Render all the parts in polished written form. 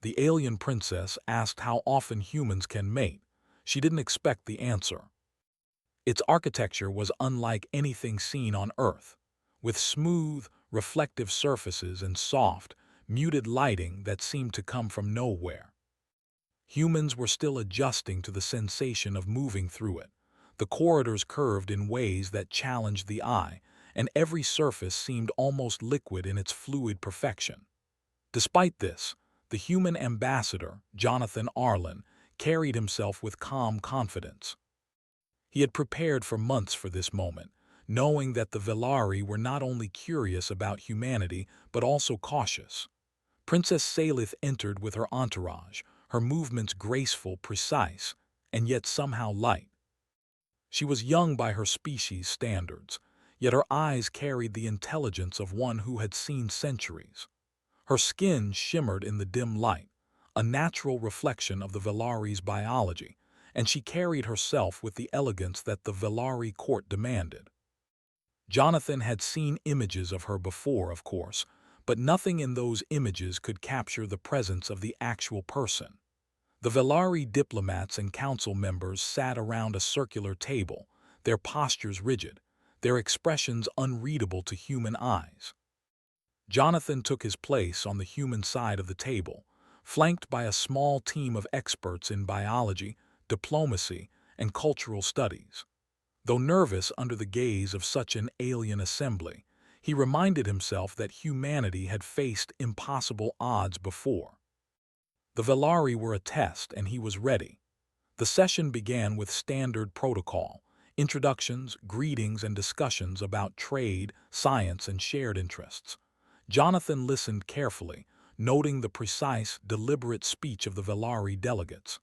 The alien princess asked how often humans can mate. She didn't expect the answer. Its architecture was unlike anything seen on Earth, with smooth, reflective surfaces and soft, muted lighting that seemed to come from nowhere. Humans were still adjusting to the sensation of moving through it. The corridors curved in ways that challenged the eye, and every surface seemed almost liquid in its fluid perfection. Despite this, the human ambassador, Jonathan Arlen, carried himself with calm confidence. He had prepared for months for this moment, knowing that the Velari were not only curious about humanity but also cautious. Princess Salith entered with her entourage, her movements graceful, precise, and yet somehow light. She was young by her species' standards, yet her eyes carried the intelligence of one who had seen centuries. Her skin shimmered in the dim light, a natural reflection of the Velari's biology, and she carried herself with the elegance that the Velari court demanded. Jonathan had seen images of her before, of course, but nothing in those images could capture the presence of the actual person. The Velari diplomats and council members sat around a circular table, their postures rigid, their expressions unreadable to human eyes. Jonathan took his place on the human side of the table, flanked by a small team of experts in biology, diplomacy, and cultural studies. Though nervous under the gaze of such an alien assembly, he reminded himself that humanity had faced impossible odds before. The Velari were a test, and he was ready. The session began with standard protocol: introductions, greetings, and discussions about trade, science, and shared interests. Jonathan listened carefully, noting the precise, deliberate speech of the Velari delegates.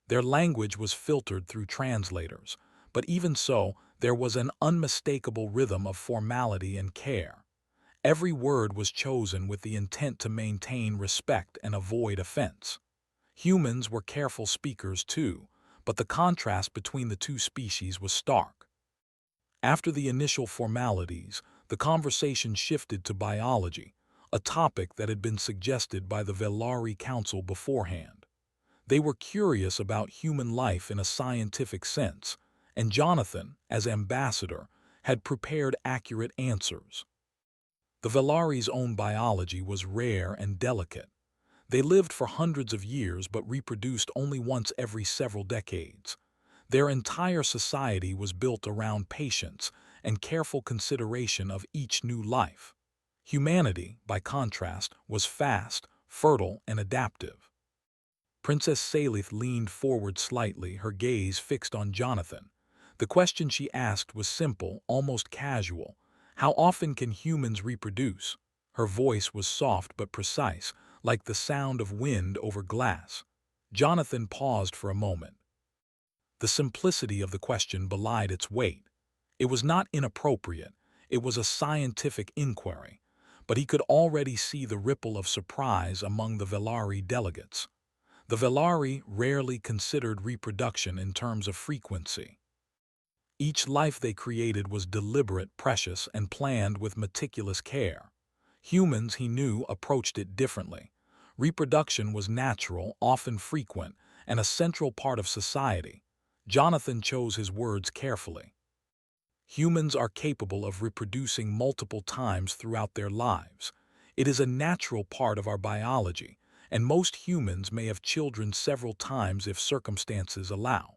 Their language was filtered through translators, but even so, there was an unmistakable rhythm of formality and care. Every word was chosen with the intent to maintain respect and avoid offense. Humans were careful speakers too, but the contrast between the two species was stark. After the initial formalities, the conversation shifted to biology, a topic that had been suggested by the Velari Council beforehand. They were curious about human life in a scientific sense, and Jonathan, as ambassador, had prepared accurate answers. The Velari's own biology was rare and delicate. They lived for hundreds of years but reproduced only once every several decades. Their entire society was built around patience and careful consideration of each new life. Humanity, by contrast, was fast, fertile, and adaptive. Princess Salith leaned forward slightly, her gaze fixed on Jonathan. The question she asked was simple, almost casual. How often can humans reproduce? Her voice was soft but precise, like the sound of wind over glass. Jonathan paused for a moment. The simplicity of the question belied its weight. It was not inappropriate, it was a scientific inquiry, but he could already see the ripple of surprise among the Velari delegates. The Velari rarely considered reproduction in terms of frequency. Each life they created was deliberate, precious, and planned with meticulous care. Humans, he knew, approached it differently. Reproduction was natural, often frequent, and a central part of society. Jonathan chose his words carefully. Humans are capable of reproducing multiple times throughout their lives. It is a natural part of our biology, and most humans may have children several times if circumstances allow.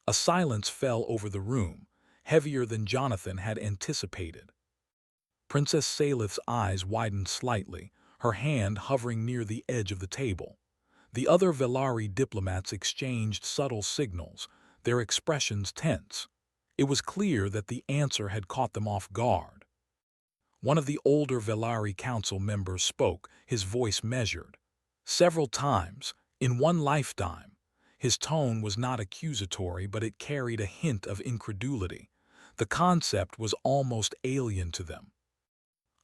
A silence fell over the room, heavier than Jonathan had anticipated. Princess Salith's eyes widened slightly, her hand hovering near the edge of the table. The other Velari diplomats exchanged subtle signals, their expressions tense. It was clear that the answer had caught them off guard. One of the older Velari council members spoke, his voice measured. Several times, in one lifetime. His tone was not accusatory, but it carried a hint of incredulity. The concept was almost alien to them.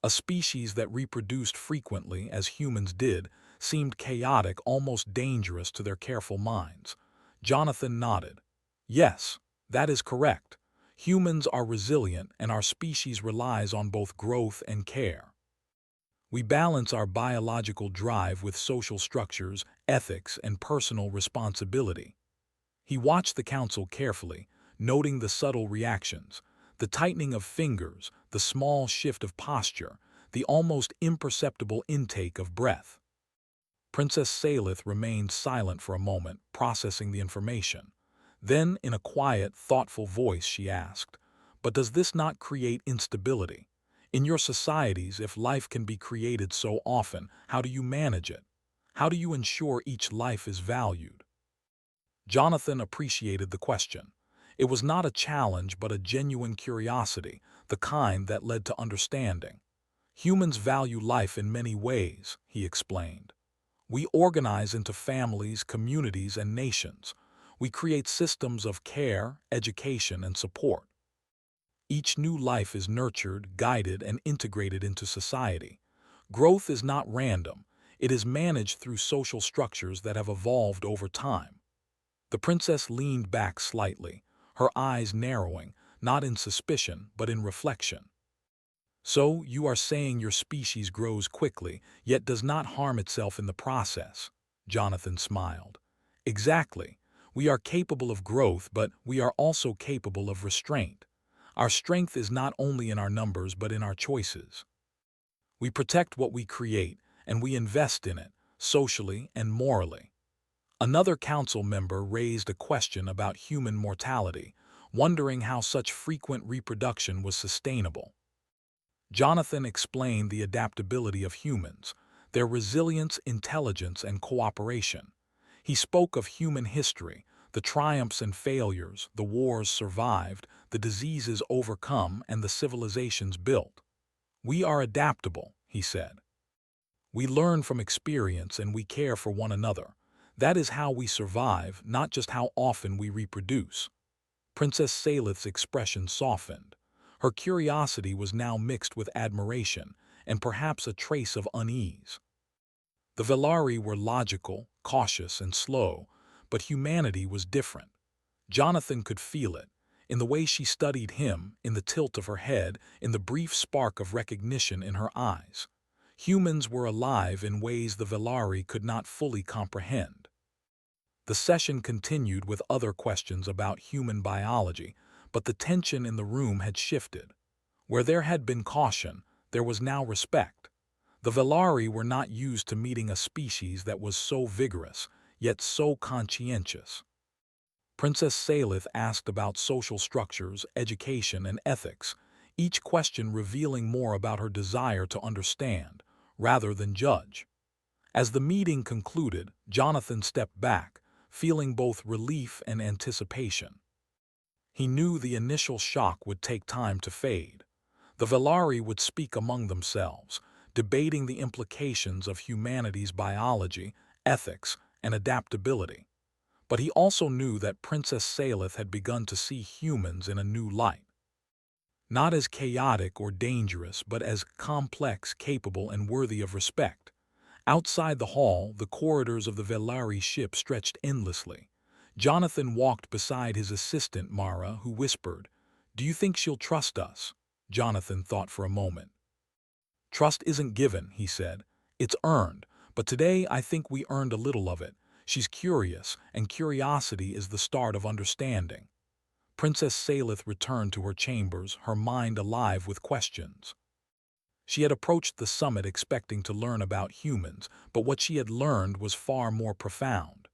A species that reproduced frequently, as humans did, seemed chaotic, almost dangerous to their careful minds. Jonathan nodded. Yes, that is correct. Humans are resilient, and our species relies on both growth and care. We balance our biological drive with social structures, ethics, and personal responsibility. He watched the council carefully, noting the subtle reactions, the tightening of fingers, the small shift of posture, the almost imperceptible intake of breath. Princess Salith remained silent for a moment, processing the information. Then, in a quiet, thoughtful voice, she asked, "But does this not create instability? In your societies, if life can be created so often, how do you manage it? How do you ensure each life is valued?" Jonathan appreciated the question. It was not a challenge but a genuine curiosity, the kind that led to understanding. Humans value life in many ways, he explained. We organize into families, communities, and nations. We create systems of care, education, and support. Each new life is nurtured, guided, and integrated into society. Growth is not random. It is managed through social structures that have evolved over time. The princess leaned back slightly, her eyes narrowing, not in suspicion, but in reflection. "So, you are saying your species grows quickly, yet does not harm itself in the process?" Jonathan smiled. "Exactly. We are capable of growth, but we are also capable of restraint. Our strength is not only in our numbers, but in our choices. We protect what we create, and we invest in it, socially and morally." Another council member raised a question about human mortality, wondering how such frequent reproduction was sustainable. Jonathan explained the adaptability of humans, their resilience, intelligence, and cooperation. He spoke of human history, the triumphs and failures, the wars survived, the diseases overcome, and the civilizations built. "We are adaptable," he said. "We learn from experience and we care for one another. That is how we survive, not just how often we reproduce." Princess Salith's expression softened. Her curiosity was now mixed with admiration and perhaps a trace of unease. The Velari were logical, cautious, and slow, but humanity was different. Jonathan could feel it, in the way she studied him, in the tilt of her head, in the brief spark of recognition in her eyes. Humans were alive in ways the Velari could not fully comprehend. The session continued with other questions about human biology, but the tension in the room had shifted. Where there had been caution, there was now respect. The Velari were not used to meeting a species that was so vigorous, yet so conscientious. Princess Salith asked about social structures, education, and ethics, each question revealing more about her desire to understand, rather than judge. As the meeting concluded, Jonathan stepped back, feeling both relief and anticipation. He knew the initial shock would take time to fade. The Velari would speak among themselves, debating the implications of humanity's biology, ethics, and adaptability. But he also knew that Princess Salith had begun to see humans in a new light. Not as chaotic or dangerous, but as complex, capable, and worthy of respect. Outside the hall, the corridors of the Velari ship stretched endlessly. Jonathan walked beside his assistant, Mara, who whispered, "Do you think she'll trust us?" Jonathan thought for a moment. "Trust isn't given," he said. "It's earned, but today I think we earned a little of it. She's curious, and curiosity is the start of understanding." Princess Salith returned to her chambers, her mind alive with questions. She had approached the summit expecting to learn about humans, but what she had learned was far more profound.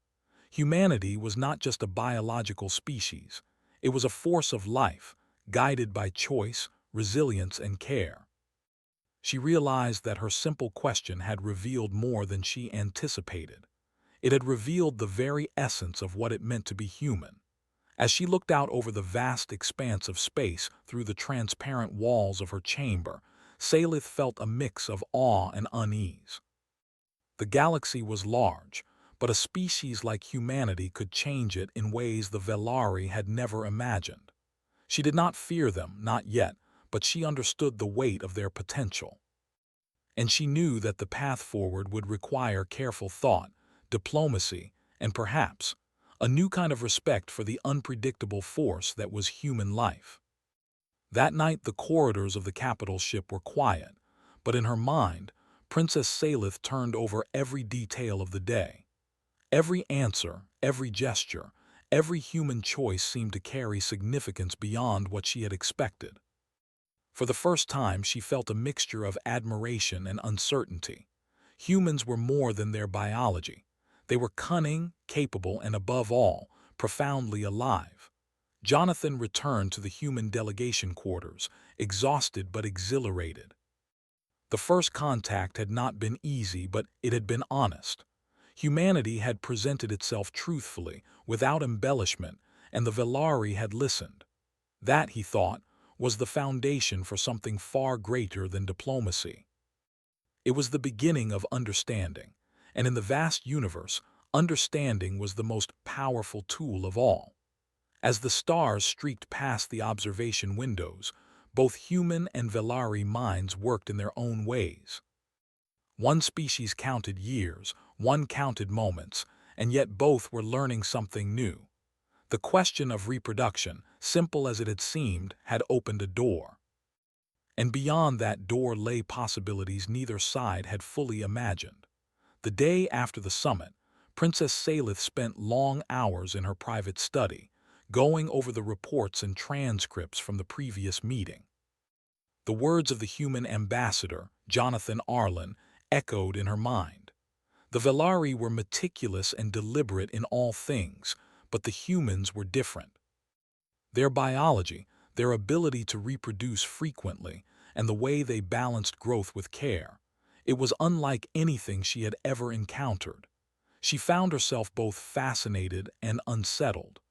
Humanity was not just a biological species. It was a force of life, guided by choice, resilience, and care. She realized that her simple question had revealed more than she anticipated. It had revealed the very essence of what it meant to be human. As she looked out over the vast expanse of space through the transparent walls of her chamber, Salith felt a mix of awe and unease. The galaxy was large, but a species like humanity could change it in ways the Velari had never imagined. She did not fear them, not yet, but she understood the weight of their potential. And she knew that the path forward would require careful thought, diplomacy, and perhaps a new kind of respect for the unpredictable force that was human life. That night the corridors of the capital ship were quiet, but in her mind, Princess Salith turned over every detail of the day. Every answer, every gesture, every human choice seemed to carry significance beyond what she had expected. For the first time, she felt a mixture of admiration and uncertainty. Humans were more than their biology. They were cunning, capable, and above all, profoundly alive. Jonathan returned to the human delegation quarters, exhausted but exhilarated. The first contact had not been easy, but it had been honest. Humanity had presented itself truthfully, without embellishment, and the Velari had listened. That, he thought, was the foundation for something far greater than diplomacy. It was the beginning of understanding, and in the vast universe, understanding was the most powerful tool of all. As the stars streaked past the observation windows, both human and Velari minds worked in their own ways. One species counted years, one counted moments, and yet both were learning something new. The question of reproduction, simple as it had seemed, had opened a door. And beyond that door lay possibilities neither side had fully imagined. The day after the summit, Princess Salith spent long hours in her private study, going over the reports and transcripts from the previous meeting. The words of the human ambassador, Jonathan Arlen, echoed in her mind. The Velari were meticulous and deliberate in all things, but the humans were different. Their biology, their ability to reproduce frequently, and the way they balanced growth with care, it was unlike anything she had ever encountered. She found herself both fascinated and unsettled.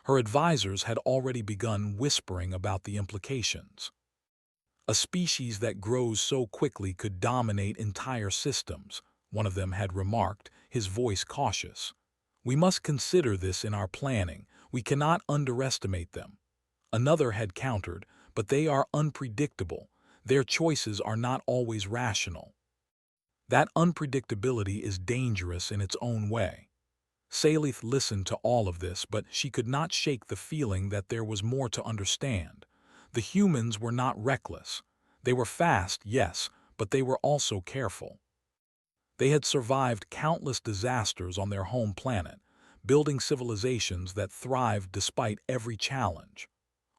Her advisors had already begun whispering about the implications. A species that grows so quickly could dominate entire systems, one of them had remarked, his voice cautious. We must consider this in our planning. We cannot underestimate them. Another had countered, but they are unpredictable. Their choices are not always rational. That unpredictability is dangerous in its own way. Salith listened to all of this, but she could not shake the feeling that there was more to understand. The humans were not reckless. They were fast, yes, but they were also careful. They had survived countless disasters on their home planet, building civilizations that thrived despite every challenge.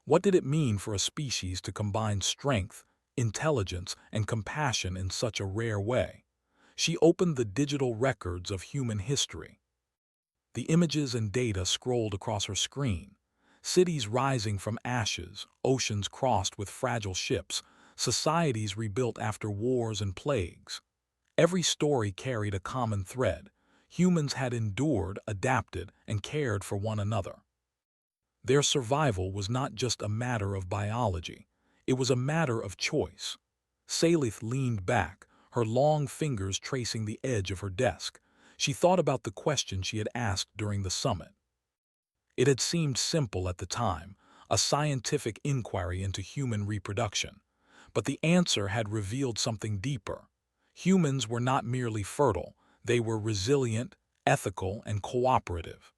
What did it mean for a species to combine strength, intelligence, and compassion in such a rare way? She opened the digital records of human history. The images and data scrolled across her screen. Cities rising from ashes, oceans crossed with fragile ships, societies rebuilt after wars and plagues. Every story carried a common thread. Humans had endured, adapted, and cared for one another. Their survival was not just a matter of biology. It was a matter of choice. Salith leaned back, her long fingers tracing the edge of her desk. She thought about the question she had asked during the summit. It had seemed simple at the time, a scientific inquiry into human reproduction. But the answer had revealed something deeper. Humans were not merely fertile, they were resilient, ethical, and cooperative.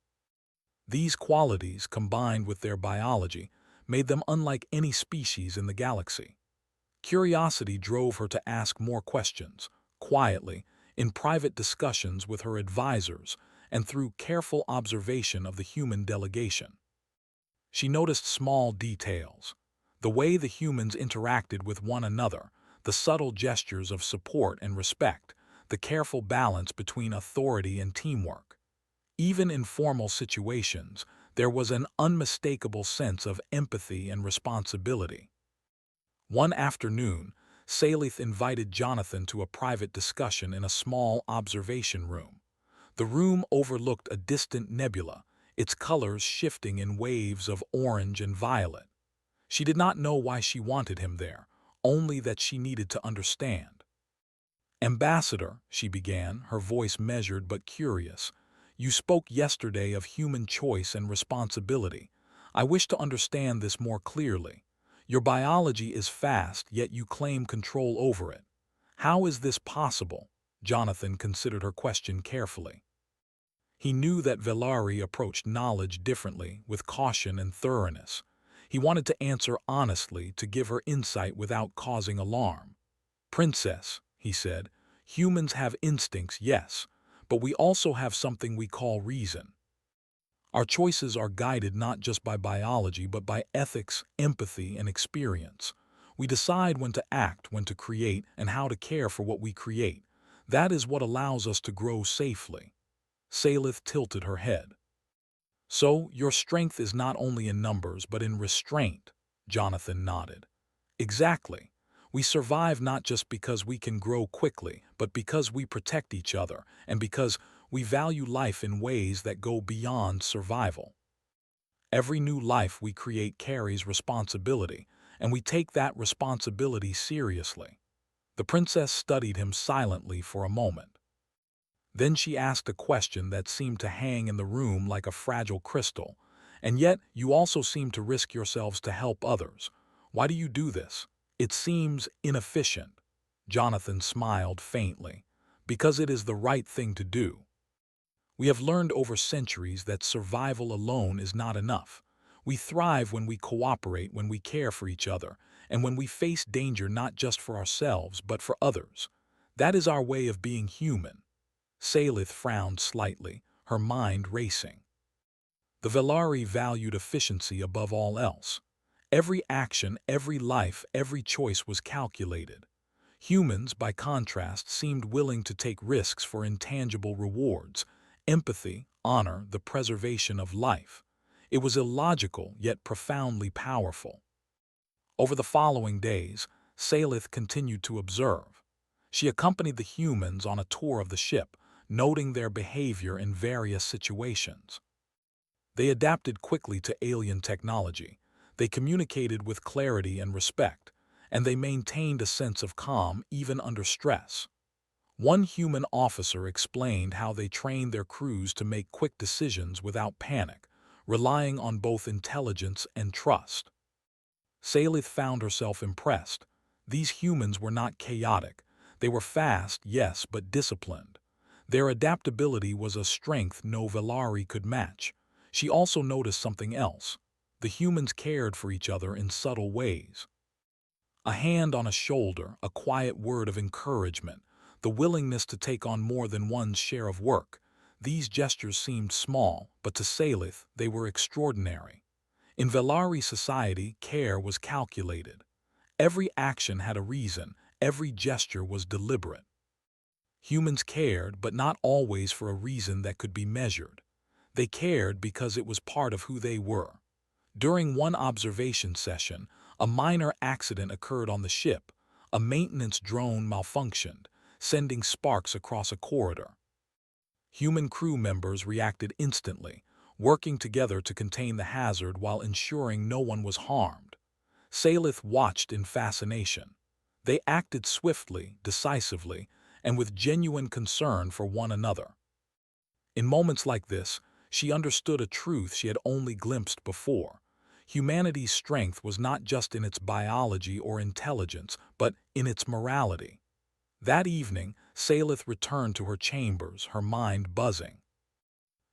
These qualities, combined with their biology, made them unlike any species in the galaxy. Curiosity drove her to ask more questions, quietly, in private discussions with her advisors, and through careful observation of the human delegation. She noticed small details, the way the humans interacted with one another, the subtle gestures of support and respect, the careful balance between authority and teamwork. Even in formal situations, there was an unmistakable sense of empathy and responsibility. One afternoon, Salith invited Jonathan to a private discussion in a small observation room. The room overlooked a distant nebula, its colors shifting in waves of orange and violet. She did not know why she wanted him there, only that she needed to understand. "Ambassador," she began, her voice measured but curious, "you spoke yesterday of human choice and responsibility. I wish to understand this more clearly. Your biology is fast, yet you claim control over it. How is this possible?" Jonathan considered her question carefully. He knew that Velari approached knowledge differently, with caution and thoroughness. He wanted to answer honestly, to give her insight without causing alarm. "Princess," he said, Humans have instincts, yes, but we also have something we call reason. Our choices are guided not just by biology, but by ethics, empathy, and experience. We decide when to act, when to create, and how to care for what we create. That is what allows us to grow safely. Salith tilted her head. So, your strength is not only in numbers, but in restraint, Jonathan nodded. Exactly. We survive not just because we can grow quickly, but because we protect each other, and because we value life in ways that go beyond survival. Every new life we create carries responsibility, and we take that responsibility seriously. The princess studied him silently for a moment. Then she asked a question that seemed to hang in the room like a fragile crystal. And yet, you also seem to risk yourselves to help others. Why do you do this? It seems inefficient. Jonathan smiled faintly. Because it is the right thing to do. We have learned over centuries that survival alone is not enough. We thrive when we cooperate, when we care for each other, and when we face danger not just for ourselves, but for others. That is our way of being human. Salith frowned slightly, her mind racing. The Velari valued efficiency above all else. Every action, every life, every choice was calculated. Humans, by contrast, seemed willing to take risks for intangible rewards, empathy, honor, the preservation of life. It was illogical, yet profoundly powerful. Over the following days, Salith continued to observe. She accompanied the humans on a tour of the ship, noting their behavior in various situations. They adapted quickly to alien technology, they communicated with clarity and respect, and they maintained a sense of calm even under stress. One human officer explained how they trained their crews to make quick decisions without panic, relying on both intelligence and trust. Salith found herself impressed. These humans were not chaotic. They were fast, yes, but disciplined. Their adaptability was a strength no Velari could match. She also noticed something else. The humans cared for each other in subtle ways. A hand on a shoulder, a quiet word of encouragement, the willingness to take on more than one's share of work. These gestures seemed small, but to Salith they were extraordinary. In Velari society, care was calculated. Every action had a reason, every gesture was deliberate. Humans cared, but not always for a reason that could be measured. They cared because it was part of who they were. During one observation session, a minor accident occurred on the ship. A maintenance drone malfunctioned, sending sparks across a corridor. Human crew members reacted instantly, working together to contain the hazard while ensuring no one was harmed. Salith watched in fascination. They acted swiftly, decisively, and with genuine concern for one another. In moments like this, she understood a truth she had only glimpsed before. Humanity's strength was not just in its biology or intelligence, but in its morality. That evening, Salith returned to her chambers, her mind buzzing.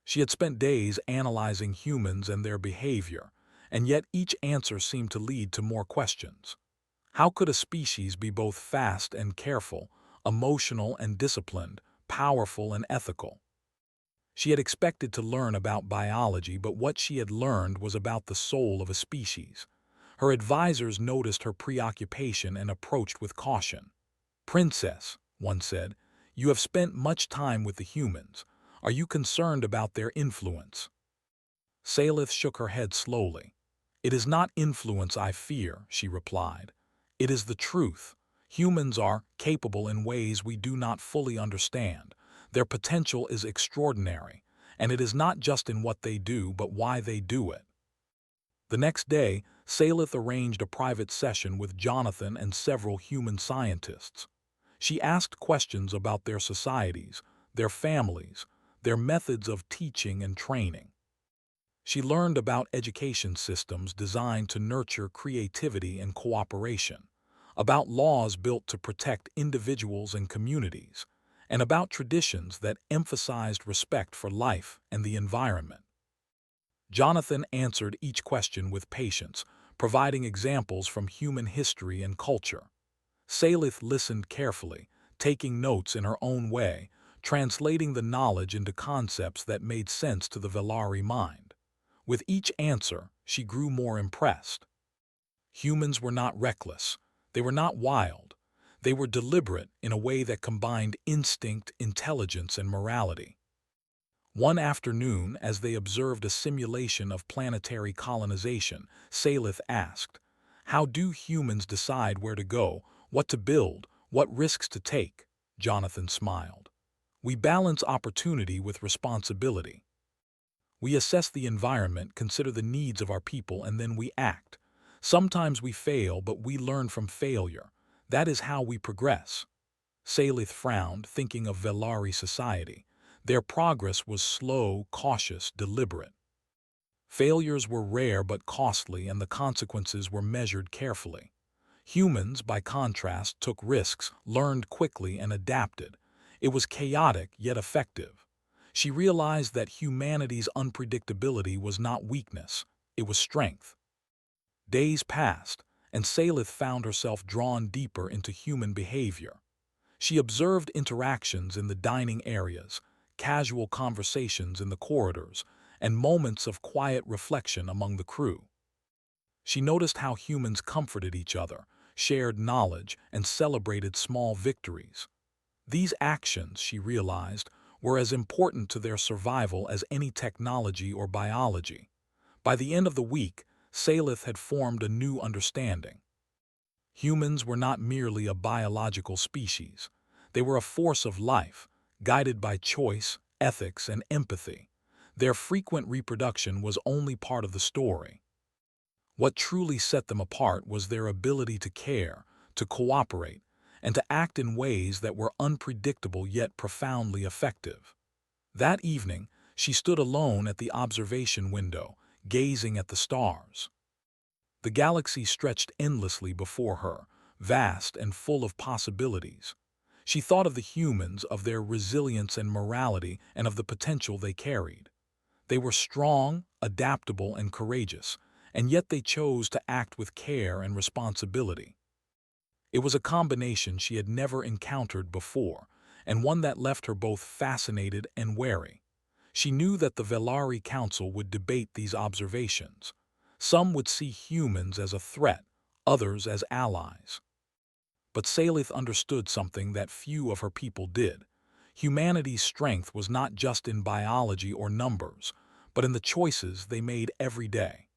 She had spent days analyzing humans and their behavior, and yet each answer seemed to lead to more questions. How could a species be both fast and careful, emotional and disciplined, powerful and ethical? She had expected to learn about biology, but what she had learned was about the soul of a species. Her advisors noticed her preoccupation and approached with caution. "Princess," one said, "you have spent much time with the humans. Are you concerned about their influence?" Salith shook her head slowly. "It is not influence I fear," she replied. "It is the truth. Humans are capable in ways we do not fully understand. Their potential is extraordinary, and it is not just in what they do, but why they do it." The next day, Salith arranged a private session with Jonathan and several human scientists. She asked questions about their societies, their families, their methods of teaching and training. She learned about education systems designed to nurture creativity and cooperation, about laws built to protect individuals and communities, and about traditions that emphasized respect for life and the environment. Jonathan answered each question with patience, providing examples from human history and culture. Salith listened carefully, taking notes in her own way, translating the knowledge into concepts that made sense to the Velari mind. With each answer, she grew more impressed. Humans were not reckless. They were not wild. They were deliberate in a way that combined instinct, intelligence, and morality. One afternoon, as they observed a simulation of planetary colonization, Salith asked, "How do humans decide where to go, what to build, what risks to take?" Jonathan smiled. "We balance opportunity with responsibility. We assess the environment, consider the needs of our people, and then we act. Sometimes we fail, but we learn from failure. That is how we progress." Salith frowned, thinking of Velari society. Their progress was slow, cautious, deliberate. Failures were rare but costly, and the consequences were measured carefully. Humans, by contrast, took risks, learned quickly, and adapted. It was chaotic yet effective. She realized that humanity's unpredictability was not weakness, it was strength. Days passed, and Salith found herself drawn deeper into human behavior. She observed interactions in the dining areas, casual conversations in the corridors, and moments of quiet reflection among the crew. She noticed how humans comforted each other, shared knowledge, and celebrated small victories. These actions, she realized, were as important to their survival as any technology or biology. By the end of the week, Salith had formed a new understanding. Humans were not merely a biological species. They were a force of life, guided by choice, ethics, and empathy. Their frequent reproduction was only part of the story. What truly set them apart was their ability to care, to cooperate, and to act in ways that were unpredictable yet profoundly effective. That evening, she stood alone at the observation window, gazing at the stars. The galaxy stretched endlessly before her, vast and full of possibilities. She thought of the humans, of their resilience and morality, and of the potential they carried. They were strong, adaptable, and courageous, and yet they chose to act with care and responsibility. It was a combination she had never encountered before, and one that left her both fascinated and wary. She knew that the Velari Council would debate these observations. Some would see humans as a threat, others as allies. But Salith understood something that few of her people did. Humanity's strength was not just in biology or numbers, but in the choices they made every day.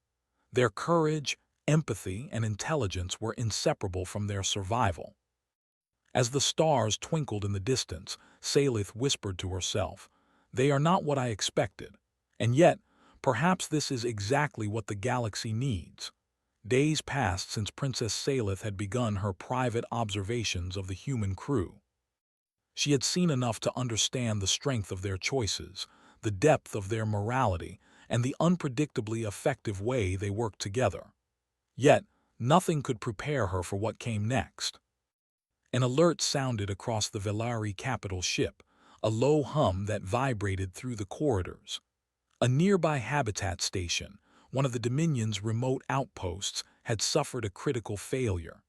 Their courage, empathy, and intelligence were inseparable from their survival. As the stars twinkled in the distance, Salith whispered to herself, "They are not what I expected. And yet, perhaps this is exactly what the galaxy needs." Days passed since Princess Salith had begun her private observations of the human crew. She had seen enough to understand the strength of their choices, the depth of their morality, and the unpredictably effective way they worked together. Yet, nothing could prepare her for what came next. An alert sounded across the Velari capital ship, a low hum that vibrated through the corridors. A nearby habitat station, one of the Dominion's remote outposts, had suffered a critical failure.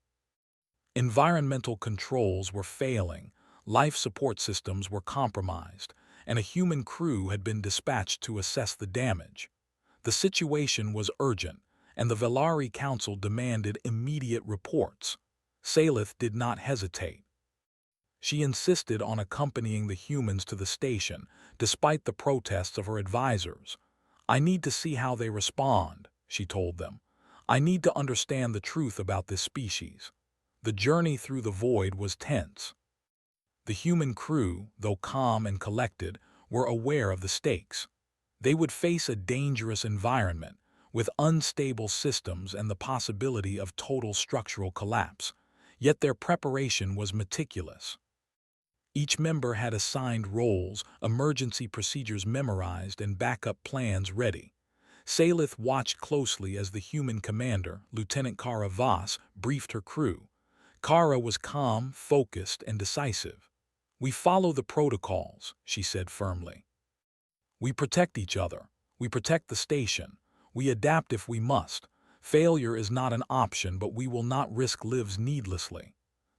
Environmental controls were failing, life support systems were compromised, and a human crew had been dispatched to assess the damage. The situation was urgent, and the Velari Council demanded immediate reports. Salith did not hesitate. She insisted on accompanying the humans to the station, despite the protests of her advisors. "I need to see how they respond," she told them. "I need to understand the truth about this species." The journey through the void was tense. The human crew, though calm and collected, were aware of the stakes. They would face a dangerous environment, with unstable systems and the possibility of total structural collapse. Yet their preparation was meticulous. Each member had assigned roles, emergency procedures memorized, and backup plans ready. Salith watched closely as the human commander, Lieutenant Kara Voss, briefed her crew. Kara was calm, focused, and decisive. "We follow the protocols," she said firmly. "We protect each other. We protect the station. We adapt if we must. Failure is not an option, but we will not risk lives needlessly."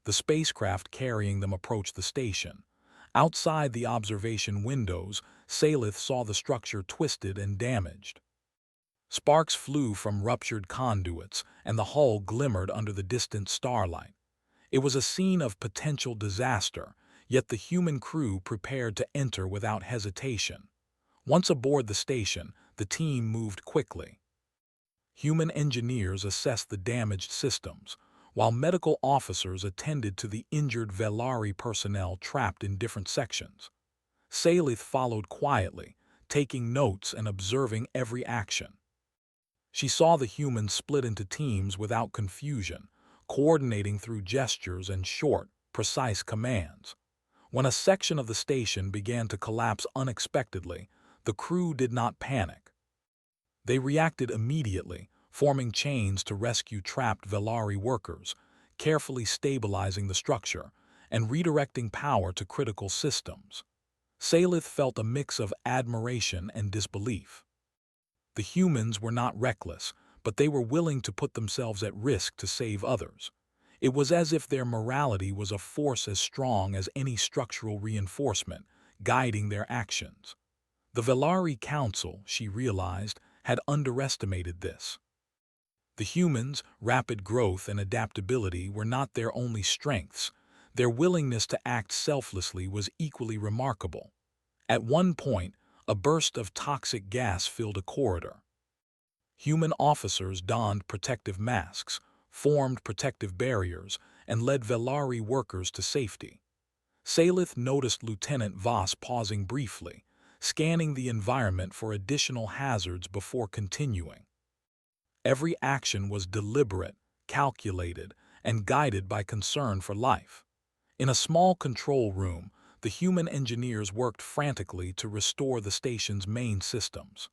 The spacecraft carrying them approached the station. Outside the observation windows, Salith saw the structure twisted and damaged. Sparks flew from ruptured conduits, and the hull glimmered under the distant starlight. It was a scene of potential disaster, yet the human crew prepared to enter without hesitation. Once aboard the station, the team moved quickly. Human engineers assessed the damaged systems, while medical officers attended to the injured Velari personnel trapped in different sections. Salith followed quietly, taking notes and observing every action. She saw the humans split into teams without confusion, coordinating through gestures and short, precise commands. When a section of the station began to collapse unexpectedly, the crew did not panic. They reacted immediately, forming chains to rescue trapped Velari workers, carefully stabilizing the structure and redirecting power to critical systems. Salith felt a mix of admiration and disbelief. The humans were not reckless, but they were willing to put themselves at risk to save others. It was as if their morality was a force as strong as any structural reinforcement, guiding their actions. The Velari Council, she realized, had underestimated this. The humans' rapid growth and adaptability were not their only strengths. Their willingness to act selflessly was equally remarkable. At one point, a burst of toxic gas filled a corridor. Human officers donned protective masks, formed protective barriers, and led Velari workers to safety. Salith noticed Lieutenant Voss pausing briefly, scanning the environment for additional hazards before continuing. Every action was deliberate, calculated, and guided by concern for life. In a small control room, the human engineers worked frantically to restore the station's main systems.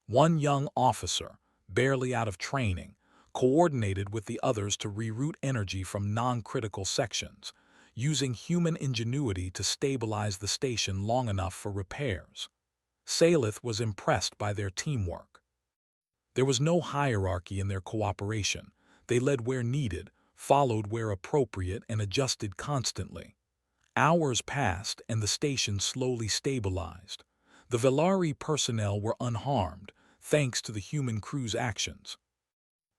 One young officer, barely out of training, coordinated with the others to reroute energy from non-critical sections, using human ingenuity to stabilize the station long enough for repairs. Salith was impressed by their teamwork. There was no hierarchy in their cooperation. They led where needed, followed where appropriate, and adjusted constantly. Hours passed and the station slowly stabilized. The Velari personnel were unharmed, thanks to the human crew's actions.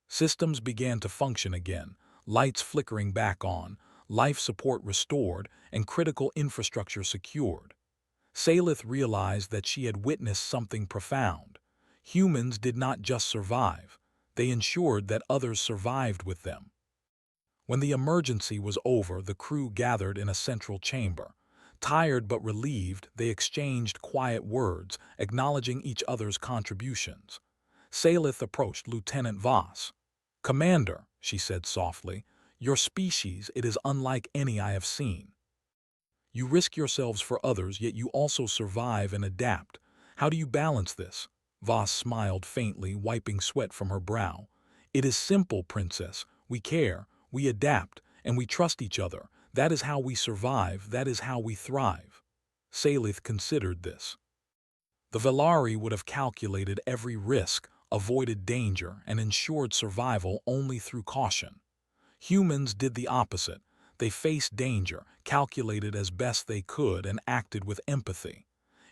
Systems began to function again, lights flickering back on, life support restored, and critical infrastructure secured. Salith realized that she had witnessed something profound. Humans did not just survive, they ensured that others survived with them. When the emergency was over, the crew gathered in a central chamber. Tired but relieved, they exchanged quiet words, acknowledging each other's contributions. Salith approached Lieutenant Voss. "Commander," she said softly, "your species, it is unlike any I have seen. You risk yourselves for others, yet you also survive and adapt. How do you balance this?" Voss smiled faintly, wiping sweat from her brow. "It is simple, Princess. We care, we adapt, and we trust each other. That is how we survive, that is how we thrive." Salith considered this. The Velari would have calculated every risk, avoided danger, and ensured survival only through caution. Humans did the opposite. They faced danger, calculated as best they could, and acted with empathy.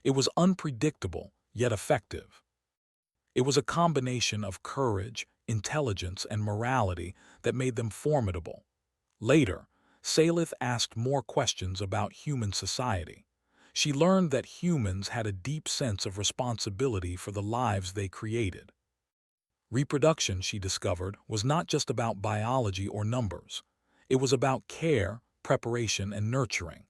It was unpredictable, yet effective. It was a combination of courage, intelligence, and morality that made them formidable. Later, Salith asked more questions about human society. She learned that humans had a deep sense of responsibility for the lives they created. Reproduction, she discovered, was not just about biology or numbers. It was about care, preparation, and nurturing.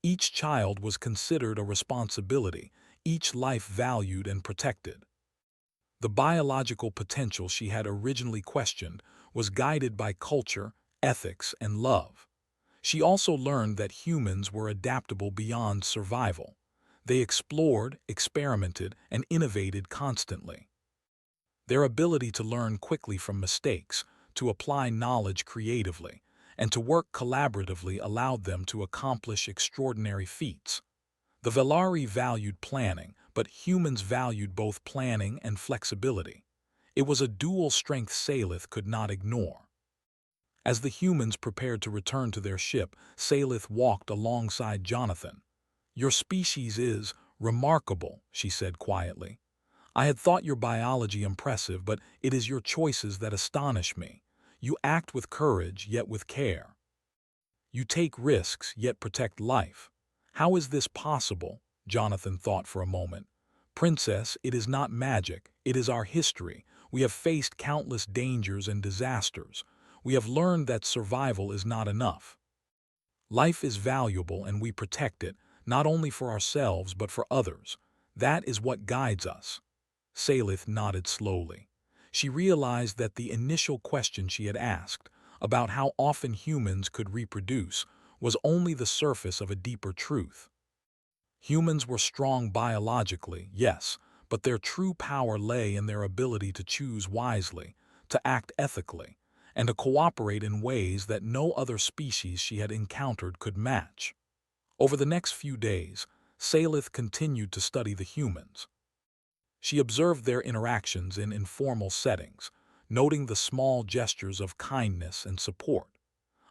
Each child was considered a responsibility, each life valued and protected. The biological potential she had originally questioned was guided by culture, ethics, and love. She also learned that humans were adaptable beyond survival. They explored, experimented, and innovated constantly. Their ability to learn quickly from mistakes, to apply knowledge creatively, and to work collaboratively allowed them to accomplish extraordinary feats. The Velari valued planning, but humans valued both planning and flexibility. It was a dual strength Salith could not ignore. As the humans prepared to return to their ship, Salith walked alongside Jonathan. "Your species is remarkable," she said quietly. "I had thought your biology impressive, but it is your choices that astonish me. You act with courage, yet with care. You take risks, yet protect life. How is this possible?" Jonathan thought for a moment. "Princess, it is not magic, it is our history. We have faced countless dangers and disasters. We have learned that survival is not enough. Life is valuable and we protect it, not only for ourselves but for others. That is what guides us." Salith nodded slowly. She realized that the initial question she had asked, about how often humans could reproduce, was only the surface of a deeper truth. Humans were strong biologically, yes, but their true power lay in their ability to choose wisely, to act ethically, and to cooperate in ways that no other species she had encountered could match. Over the next few days, Salith continued to study the humans. She observed their interactions in informal settings, noting the small gestures of kindness and support.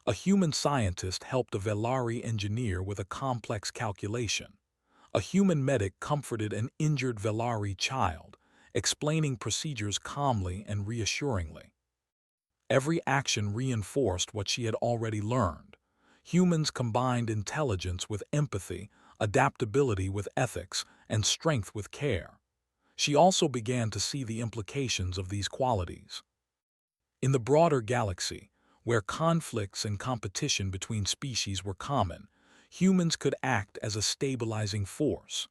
A human scientist helped a Velari engineer with a complex calculation. A human medic comforted an injured Velari child, explaining procedures calmly and reassuringly. Every action reinforced what she had already learned. Humans combined intelligence with empathy, adaptability with ethics, and strength with care. She also began to see the implications of these qualities. In the broader galaxy, where conflicts and competition between species were common, humans could act as a stabilizing force.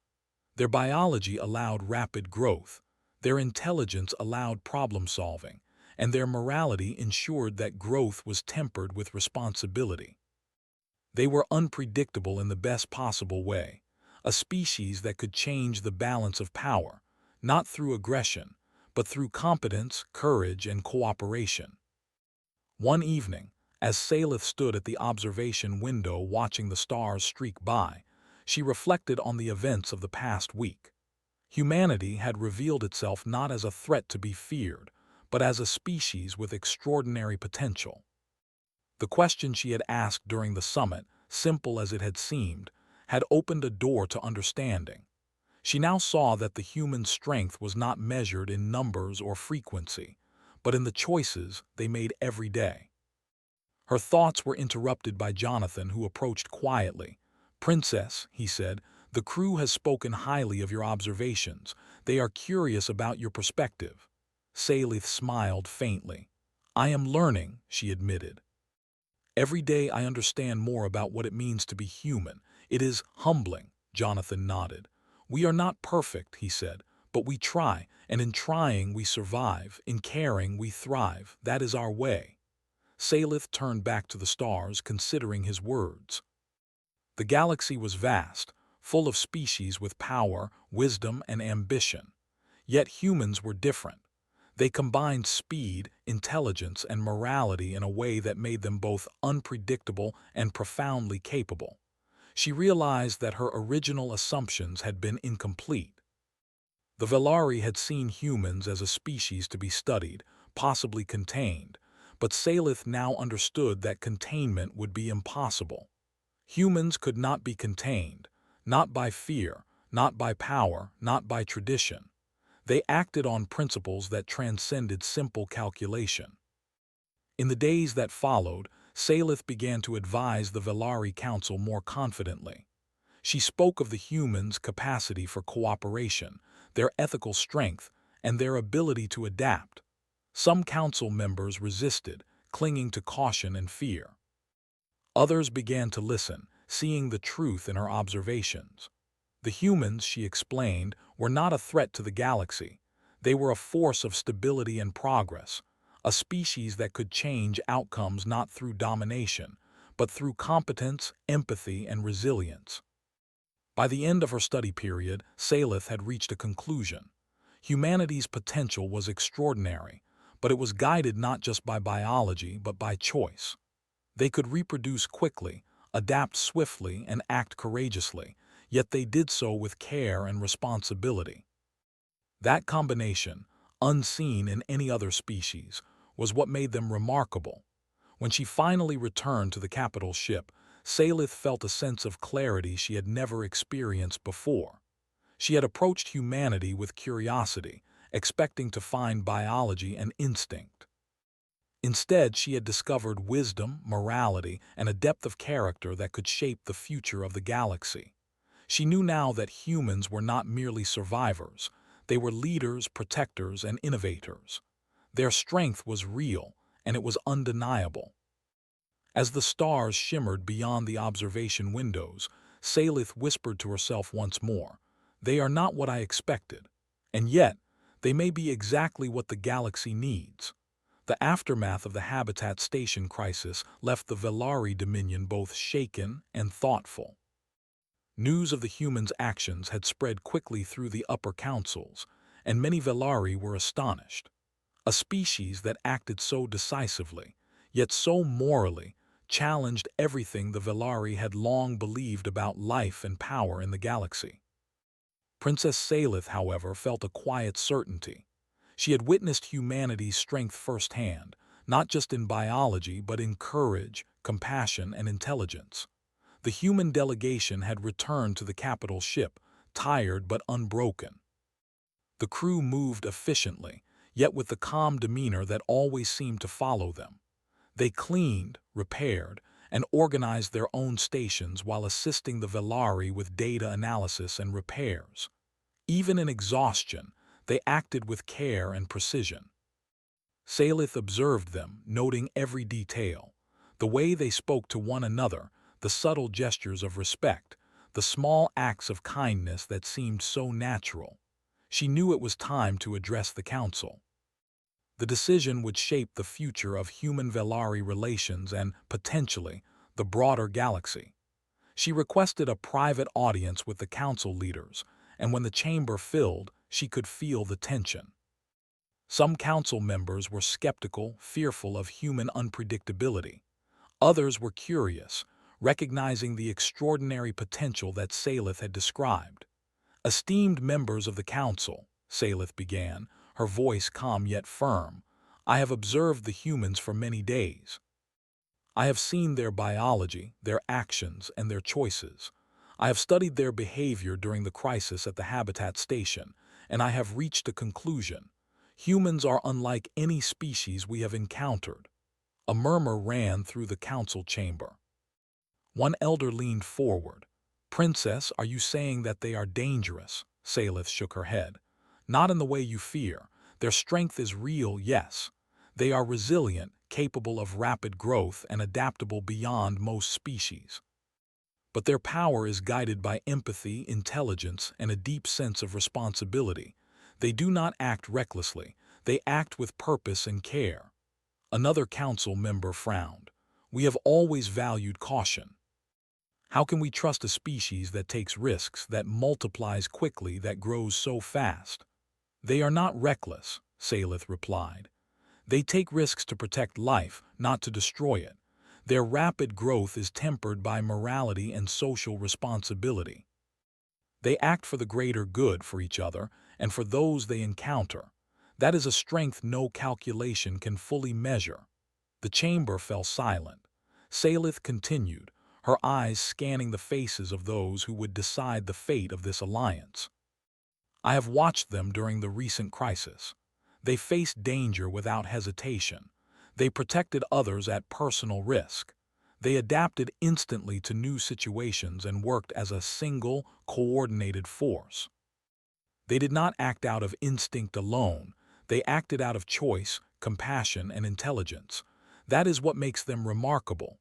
Their biology allowed rapid growth, their intelligence allowed problem-solving, and their morality ensured that growth was tempered with responsibility. They were unpredictable in the best possible way, a species that could change the balance of power, not through aggression, but through competence, courage, and cooperation. One evening, as Salith stood at the observation window watching the stars streak by, she reflected on the events of the past week. Humanity had revealed itself not as a threat to be feared, but as a species with extraordinary potential. The question she had asked during the summit, simple as it had seemed, had opened a door to understanding. She now saw that the human strength was not measured in numbers or frequency, but in the choices they made every day. Her thoughts were interrupted by Jonathan, who approached quietly. "Princess," he said, "the crew has spoken highly of your observations. They are curious about your perspective." Salith smiled faintly. "I am learning," she admitted. "Every day I understand more about what it means to be human. It is humbling." Jonathan nodded. "We are not perfect," he said, "but we try, and in trying we survive, in caring we thrive. That is our way." Salith turned back to the stars, considering his words. The galaxy was vast, full of species with power, wisdom, and ambition. Yet humans were different. They combined speed, intelligence, and morality in a way that made them both unpredictable and profoundly capable. She realized that her original assumptions had been incomplete. The Velari had seen humans as a species to be studied, possibly contained, but Salith now understood that containment would be impossible. Humans could not be contained, not by fear, not by power, not by tradition. They acted on principles that transcended simple calculation. In the days that followed, Salith began to advise the Velari Council more confidently. She spoke of the humans' capacity for cooperation, their ethical strength, and their ability to adapt. Some council members resisted, clinging to caution and fear. Others began to listen, seeing the truth in her observations. The humans, she explained, were not a threat to the galaxy. They were a force of stability and progress, a species that could change outcomes not through domination, but through competence, empathy, and resilience. By the end of her study period, Salith had reached a conclusion. Humanity's potential was extraordinary, but it was guided not just by biology but by choice. They could reproduce quickly, adapt swiftly, and act courageously, yet they did so with care and responsibility. That combination, unseen in any other species, was what made them remarkable. When she finally returned to the capital ship, Salith felt a sense of clarity she had never experienced before. She had approached humanity with curiosity, expecting to find biology and instinct. Instead, she had discovered wisdom, morality, and a depth of character that could shape the future of the galaxy. She knew now that humans were not merely survivors. They were leaders, protectors, and innovators. Their strength was real, and it was undeniable. As the stars shimmered beyond the observation windows, Salith whispered to herself once more, "They are not what I expected. And yet, they may be exactly what the galaxy needs." The aftermath of the Habitat Station crisis left the Velari Dominion both shaken and thoughtful. News of the humans' actions had spread quickly through the upper councils, and many Velari were astonished. A species that acted so decisively, yet so morally, challenged everything the Velari had long believed about life and power in the galaxy. Princess Salith, however, felt a quiet certainty. She had witnessed humanity's strength firsthand, not just in biology but in courage, compassion, and intelligence. The human delegation had returned to the capital ship, tired but unbroken. The crew moved efficiently, yet with the calm demeanor that always seemed to follow them. They cleaned, repaired, and organized their own stations while assisting the Velari with data analysis and repairs. Even in exhaustion, they acted with care and precision. Salith observed them, noting every detail. The way they spoke to one another, the subtle gestures of respect, the small acts of kindness that seemed so natural. She knew it was time to address the council. The decision would shape the future of human-Velari relations and, potentially, the broader galaxy. She requested a private audience with the council leaders, and when the chamber filled, she could feel the tension. Some council members were skeptical, fearful of human unpredictability. Others were curious, recognizing the extraordinary potential that Salith had described. "Esteemed members of the council," Salith began, her voice calm yet firm, "I have observed the humans for many days. I have seen their biology, their actions, and their choices. I have studied their behavior during the crisis at the Habitat Station, and I have reached a conclusion. Humans are unlike any species we have encountered." A murmur ran through the council chamber. One elder leaned forward. "Princess, are you saying that they are dangerous?" Salith shook her head. "Not in the way you fear. Their strength is real, yes. They are resilient, capable of rapid growth, and adaptable beyond most species. But their power is guided by empathy, intelligence, and a deep sense of responsibility. They do not act recklessly. They act with purpose and care." Another council member frowned. "We have always valued caution. How can we trust a species that takes risks, that multiplies quickly, that grows so fast?" "They are not reckless," Salith replied. "They take risks to protect life, not to destroy it. Their rapid growth is tempered by morality and social responsibility. They act for the greater good, for each other, and for those they encounter. That is a strength no calculation can fully measure." The chamber fell silent. Salith continued, her eyes scanning the faces of those who would decide the fate of this alliance. "I have watched them during the recent crisis. They faced danger without hesitation. They protected others at personal risk. They adapted instantly to new situations and worked as a single, coordinated force. They did not act out of instinct alone. They acted out of choice, compassion, and intelligence. That is what makes them remarkable."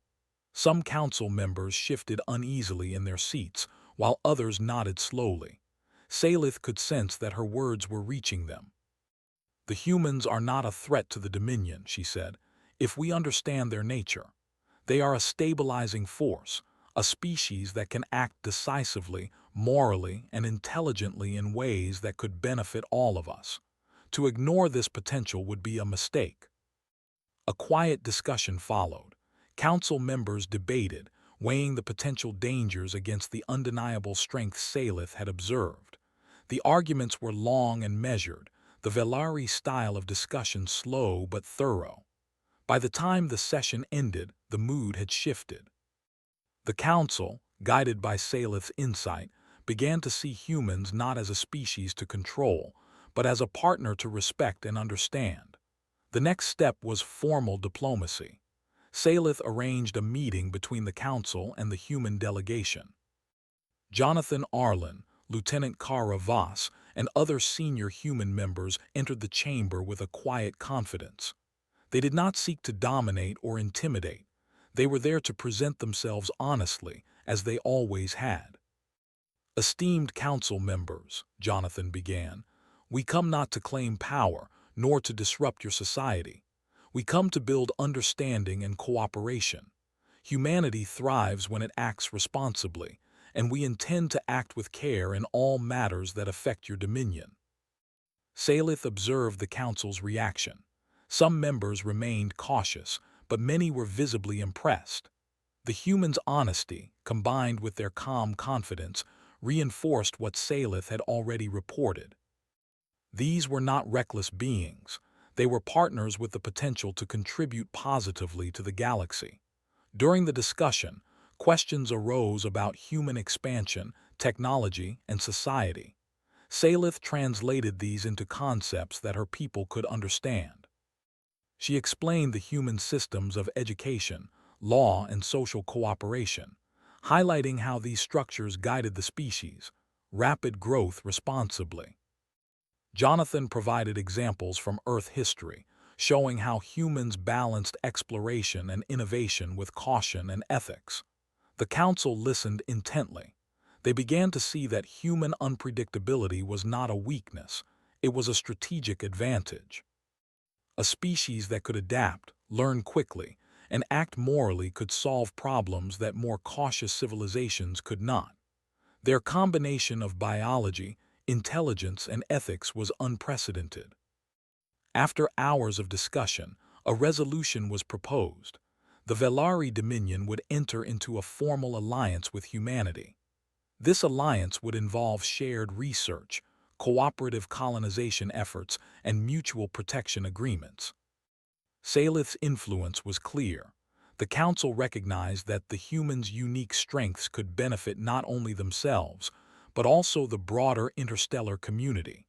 Some council members shifted uneasily in their seats, while others nodded slowly. Salith could sense that her words were reaching them. "The humans are not a threat to the Dominion," she said, "if we understand their nature. They are a stabilizing force, a species that can act decisively, morally, and intelligently in ways that could benefit all of us. To ignore this potential would be a mistake." A quiet discussion followed. Council members debated, weighing the potential dangers against the undeniable strength Salith had observed. The arguments were long and measured, the Velari style of discussion slow but thorough. By the time the session ended, the mood had shifted. The council, guided by Salith's insight, began to see humans not as a species to control, but as a partner to respect and understand. The next step was formal diplomacy. Salith arranged a meeting between the council and the human delegation. Jonathan Arlen, Lieutenant Kara Voss, and other senior human members entered the chamber with a quiet confidence. They did not seek to dominate or intimidate. They were there to present themselves honestly, as they always had. "Esteemed council members," Jonathan began, "we come not to claim power, nor to disrupt your society. We come to build understanding and cooperation. Humanity thrives when it acts responsibly, and we intend to act with care in all matters that affect your dominion." Salith observed the council's reaction. Some members remained cautious, but many were visibly impressed. The humans' honesty, combined with their calm confidence, reinforced what Salith had already reported. These were not reckless beings. They were partners with the potential to contribute positively to the galaxy. During the discussion, questions arose about human expansion, technology, and society. Salith translated these into concepts that her people could understand. She explained the human systems of education, law, and social cooperation, highlighting how these structures guided the species' rapid growth responsibly. Jonathan provided examples from Earth history, showing how humans balanced exploration and innovation with caution and ethics. The council listened intently. They began to see that human unpredictability was not a weakness, it was a strategic advantage. A species that could adapt, learn quickly, and act morally could solve problems that more cautious civilizations could not. Their combination of biology, intelligence, and ethics was unprecedented. After hours of discussion, a resolution was proposed. The Velari Dominion would enter into a formal alliance with humanity. This alliance would involve shared research, cooperative colonization efforts, and mutual protection agreements. Salith's influence was clear. The Council recognized that the humans' unique strengths could benefit not only themselves, but also the broader interstellar community.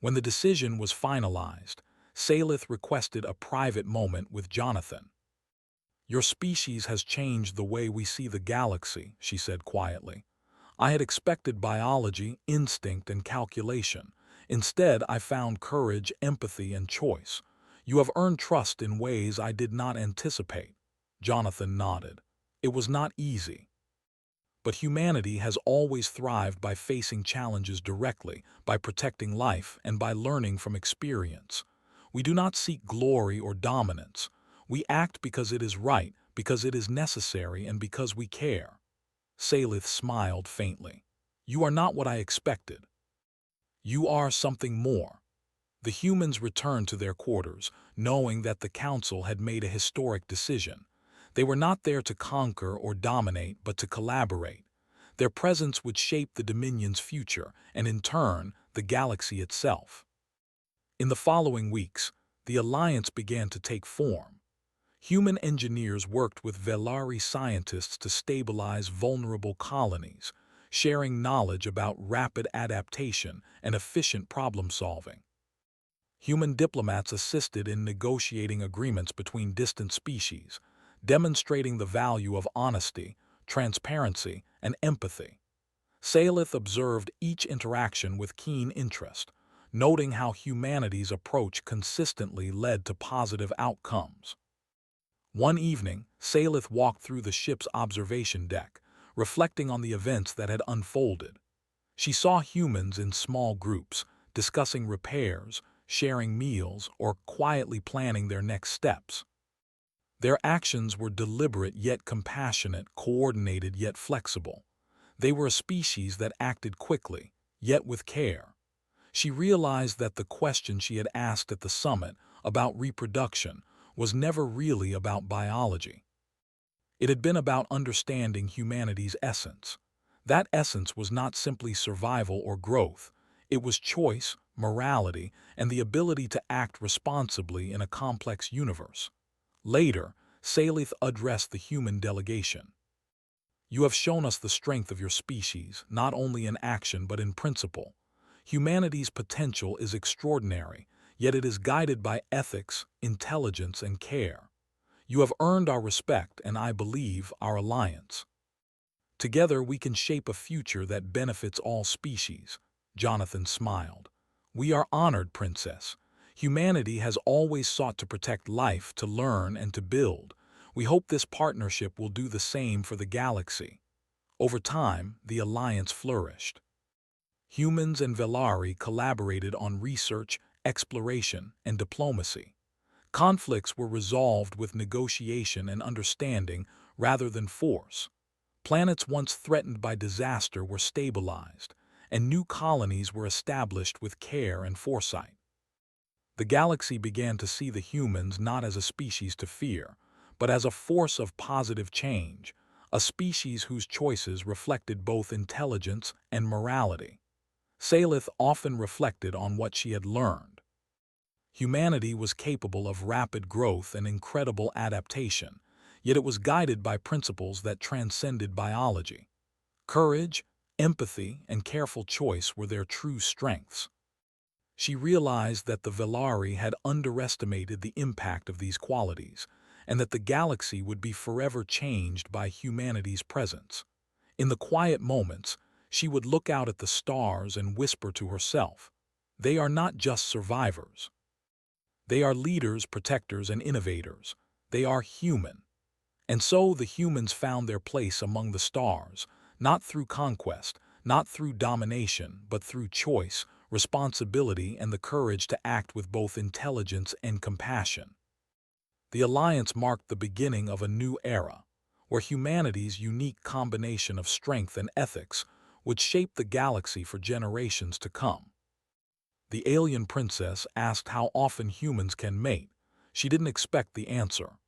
When the decision was finalized, Salith requested a private moment with Jonathan. "Your species has changed the way we see the galaxy," she said quietly. "I had expected biology, instinct, and calculation. Instead, I found courage, empathy, and choice. You have earned trust in ways I did not anticipate." Jonathan nodded. "It was not easy. But humanity has always thrived by facing challenges directly, by protecting life, and by learning from experience. We do not seek glory or dominance. We act because it is right, because it is necessary, and because we care." Salith smiled faintly. "You are not what I expected. You are something more." The humans returned to their quarters, knowing that the council had made a historic decision. They were not there to conquer or dominate, but to collaborate. Their presence would shape the Dominion's future, and in turn, the galaxy itself. In the following weeks, the alliance began to take form. Human engineers worked with Velari scientists to stabilize vulnerable colonies, sharing knowledge about rapid adaptation and efficient problem-solving. Human diplomats assisted in negotiating agreements between distant species, demonstrating the value of honesty, transparency, and empathy. Salith observed each interaction with keen interest, noting how humanity's approach consistently led to positive outcomes. One evening, Salith walked through the ship's observation deck, reflecting on the events that had unfolded. She saw humans in small groups, discussing repairs, sharing meals, or quietly planning their next steps. Their actions were deliberate yet compassionate, coordinated yet flexible. They were a species that acted quickly, yet with care. She realized that the question she had asked at the summit about reproduction was never really about biology. It had been about understanding humanity's essence. That essence was not simply survival or growth. It was choice, morality, and the ability to act responsibly in a complex universe. Later, Salith addressed the human delegation. You have shown us the strength of your species, not only in action but in principle. Humanity's potential is extraordinary, yet it is guided by ethics, intelligence, and care. You have earned our respect and, I believe, our alliance. Together we can shape a future that benefits all species. Jonathan smiled. We are honored, Princess. Humanity has always sought to protect life, to learn, and to build. We hope this partnership will do the same for the galaxy. Over time, the alliance flourished. Humans and Velari collaborated on research, exploration, and diplomacy. Conflicts were resolved with negotiation and understanding rather than force. Planets once threatened by disaster were stabilized, and new colonies were established with care and foresight. The galaxy began to see the humans not as a species to fear, but as a force of positive change, a species whose choices reflected both intelligence and morality. Salith often reflected on what she had learned. Humanity was capable of rapid growth and incredible adaptation, yet it was guided by principles that transcended biology. Courage, empathy, and careful choice were their true strengths. She realized that the Velari had underestimated the impact of these qualities, and that the galaxy would be forever changed by humanity's presence. In the quiet moments, she would look out at the stars and whisper to herself, "They are not just survivors. They are leaders, protectors, and innovators. They are human." And so the humans found their place among the stars, not through conquest, not through domination, but through choice, responsibility, and the courage to act with both intelligence and compassion. The alliance marked the beginning of a new era, where humanity's unique combination of strength and ethics would shape the galaxy for generations to come. The alien princess asked how often humans can mate. She didn't expect the answer.